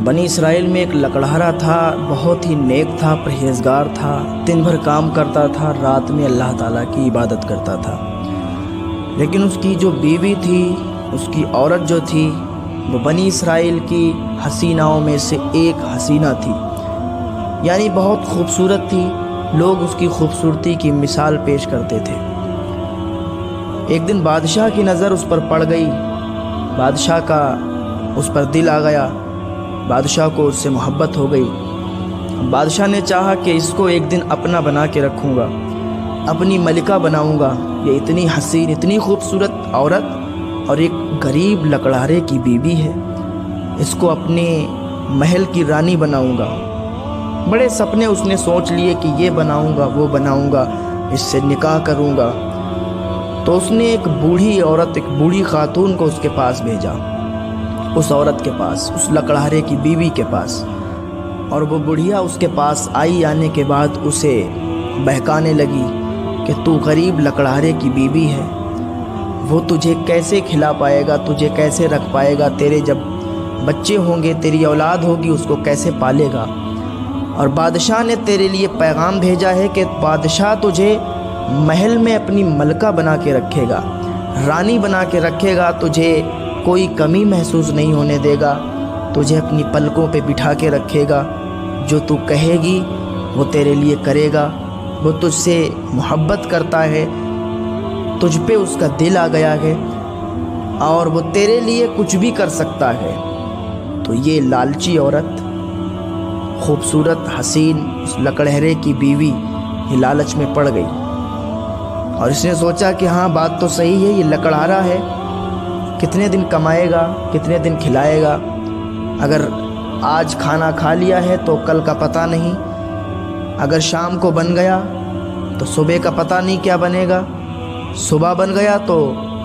بنی اسرائیل میں ایک لکڑہارا تھا، بہت ہی نیک تھا، پرہیزگار تھا، دن بھر کام کرتا تھا، رات میں اللہ تعالیٰ کی عبادت کرتا تھا۔ لیکن اس کی جو بیوی تھی، اس کی عورت جو تھی، وہ بنی اسرائیل کی حسیناؤں میں سے ایک حسینہ تھی، یعنی بہت خوبصورت تھی۔ لوگ اس کی خوبصورتی کی مثال پیش کرتے تھے۔ ایک دن بادشاہ کی نظر اس پر پڑ گئی، بادشاہ کا اس پر دل آ گیا، بادشاہ کو اس سے محبت ہو گئی۔ بادشاہ نے چاہا کہ اس کو ایک دن اپنا بنا کے رکھوں گا، اپنی ملکہ بناؤں گا۔ یہ اتنی حسین، اتنی خوبصورت عورت اور ایک غریب لکڑہارے کی بیوی ہے، اس کو اپنے محل کی رانی بناؤں گا۔ بڑے سپنے اس نے سوچ لیے کہ یہ بناؤں گا، وہ بناؤں گا، اس سے نکاح کروں گا۔ تو اس نے ایک بوڑھی عورت، ایک بوڑھی خاتون کو اس کے پاس بھیجا، اس عورت کے پاس، اس لکڑہارے کی بیوی کے پاس۔ اور وہ بڑھیا اس کے پاس آئی، آنے کے بعد اسے بہکانے لگی کہ تو غریب لکڑہارے کی بیوی ہے، وہ تجھے کیسے کھلا پائے گا، تجھے کیسے رکھ پائے گا، تیرے جب بچے ہوں گے، تیری اولاد ہوگی، اس کو کیسے پالے گا۔ اور بادشاہ نے تیرے لیے پیغام بھیجا ہے کہ بادشاہ تجھے محل میں اپنی ملکہ بنا کے رکھے گا، رانی بنا کے رکھے گا، تجھے کوئی کمی محسوس نہیں ہونے دے گا، تجھے اپنی پلکوں پہ بٹھا کے رکھے گا، جو تو کہے گی وہ تیرے لیے کرے گا۔ وہ تجھ سے محبت کرتا ہے، تجھ پہ اس کا دل آ گیا ہے، اور وہ تیرے لیے کچھ بھی کر سکتا ہے۔ تو یہ لالچی عورت، خوبصورت حسین اس لکڑہرے کی بیوی، یہ لالچ میں پڑ گئی، اور اس نے سوچا کہ ہاں بات تو صحیح ہے، یہ لکڑہارا ہے، کتنے دن کمائے گا، کتنے دن کھلائے گا، اگر آج کھانا کھا لیا ہے تو کل کا پتہ نہیں، اگر شام کو بن گیا تو صبح کا پتہ نہیں کیا بنے گا، صبح بن گیا تو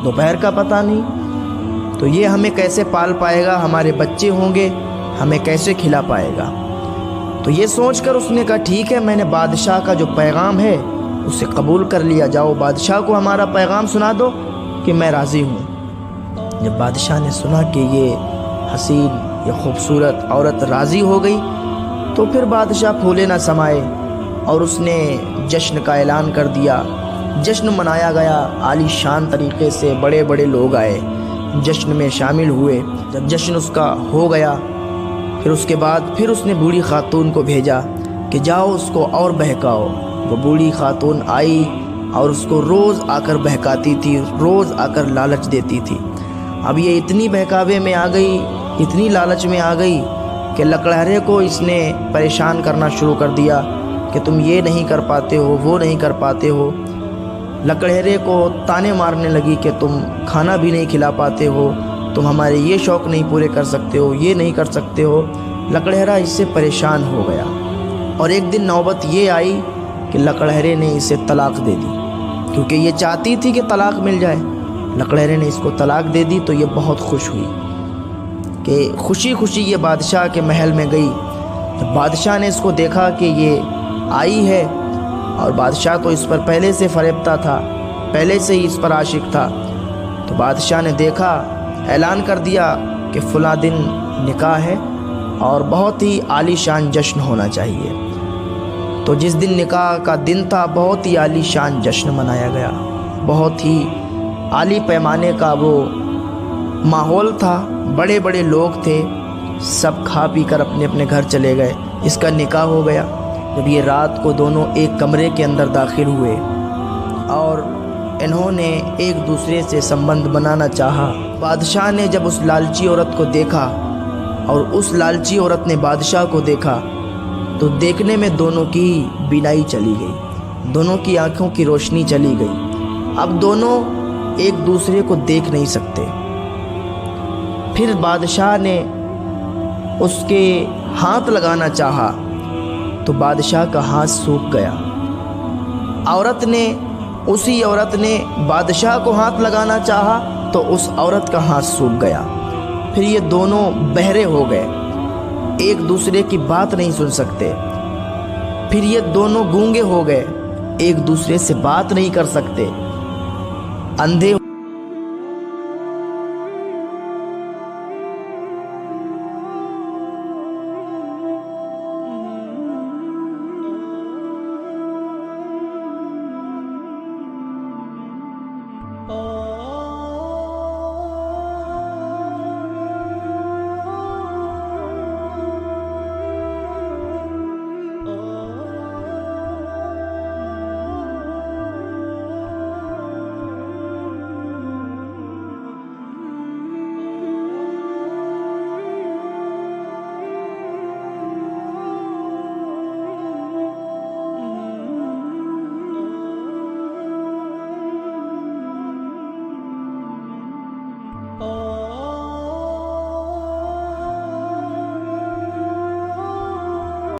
دوپہر کا پتہ نہیں، تو یہ ہمیں کیسے پال پائے گا، ہمارے بچے ہوں گے، ہمیں کیسے کھلا پائے گا۔ تو یہ سوچ کر اس نے کہا ٹھیک ہے، میں نے بادشاہ کا جو پیغام ہے اسے قبول کر لیا، جاؤ بادشاہ کو ہمارا پیغام سنا دو کہ میں راضی ہوں۔ جب بادشاہ نے سنا کہ یہ حسین، یہ خوبصورت عورت راضی ہو گئی، تو پھر بادشاہ پھولے نہ سمائے، اور اس نے جشن کا اعلان کر دیا۔ جشن منایا گیا عالی شان طریقے سے، بڑے بڑے لوگ آئے، جشن میں شامل ہوئے۔ جب جشن اس کا ہو گیا، پھر اس کے بعد پھر اس نے بوڑھی خاتون کو بھیجا کہ جاؤ اس کو اور بہکاؤ۔ وہ بوڑھی خاتون آئی اور اس کو روز آ کر بہکاتی تھی، روز آ کر لالچ دیتی تھی۔ اب یہ اتنی بہکاوے میں آ گئی، اتنی لالچ میں آ گئی کہ لکڑہرے کو اس نے پریشان کرنا شروع کر دیا کہ تم یہ نہیں کر پاتے ہو، وہ نہیں کر پاتے ہو۔ لکڑہرے کو تانے مارنے لگی کہ تم کھانا بھی نہیں کھلا پاتے ہو، تم ہمارے یہ شوق نہیں پورے کر سکتے ہو، یہ نہیں کر سکتے ہو۔ لکڑہرا اس سے پریشان ہو گیا، اور ایک دن نوبت یہ آئی کہ لکڑہرے نے اسے طلاق دے دی، کیونکہ یہ چاہتی تھی کہ طلاق مل جائے۔ لکڑہرے نے اس کو طلاق دے دی تو یہ بہت خوش ہوئی کہ خوشی خوشی یہ بادشاہ کے محل میں گئی۔ جب بادشاہ نے اس کو دیکھا کہ یہ آئی ہے، اور بادشاہ تو اس پر پہلے سے فریبتا تھا، پہلے سے ہی اس پر عاشق تھا، تو بادشاہ نے دیکھا، اعلان کر دیا کہ فلاں دن نکاح ہے اور بہت ہی عالی شان جشن ہونا چاہیے۔ تو جس دن نکاح کا دن تھا، بہت ہی عالی شان جشن منایا گیا، بہت ہی عالی پیمانے کا وہ ماحول تھا، بڑے بڑے لوگ تھے، سب کھا پی کر اپنے اپنے گھر چلے گئے۔ اس کا نکاح ہو گیا۔ جب یہ رات کو دونوں ایک کمرے کے اندر داخل ہوئے اور انہوں نے ایک دوسرے سے سمبند بنانا چاہا، بادشاہ نے جب اس لالچی عورت کو دیکھا اور اس لالچی عورت نے بادشاہ کو دیکھا، تو دیکھنے میں دونوں کی بینائی چلی گئی، دونوں کی آنکھوں کی روشنی چلی گئی۔ اب دونوں ایک دوسرے کو دیکھ نہیں سکتے۔ پھر بادشاہ نے اس کے ہاتھ لگانا چاہا تو بادشاہ کا ہاتھ سوکھ گیا۔ اسی عورت نے بادشاہ کو ہاتھ لگانا چاہا تو اس عورت کا ہاتھ سوکھ گیا۔ پھر یہ دونوں بہرے ہو گئے، ایک دوسرے کی بات نہیں سن سکتے۔ پھر یہ دونوں گونگے ہو گئے، ایک دوسرے سے بات نہیں کر سکتے، اندھے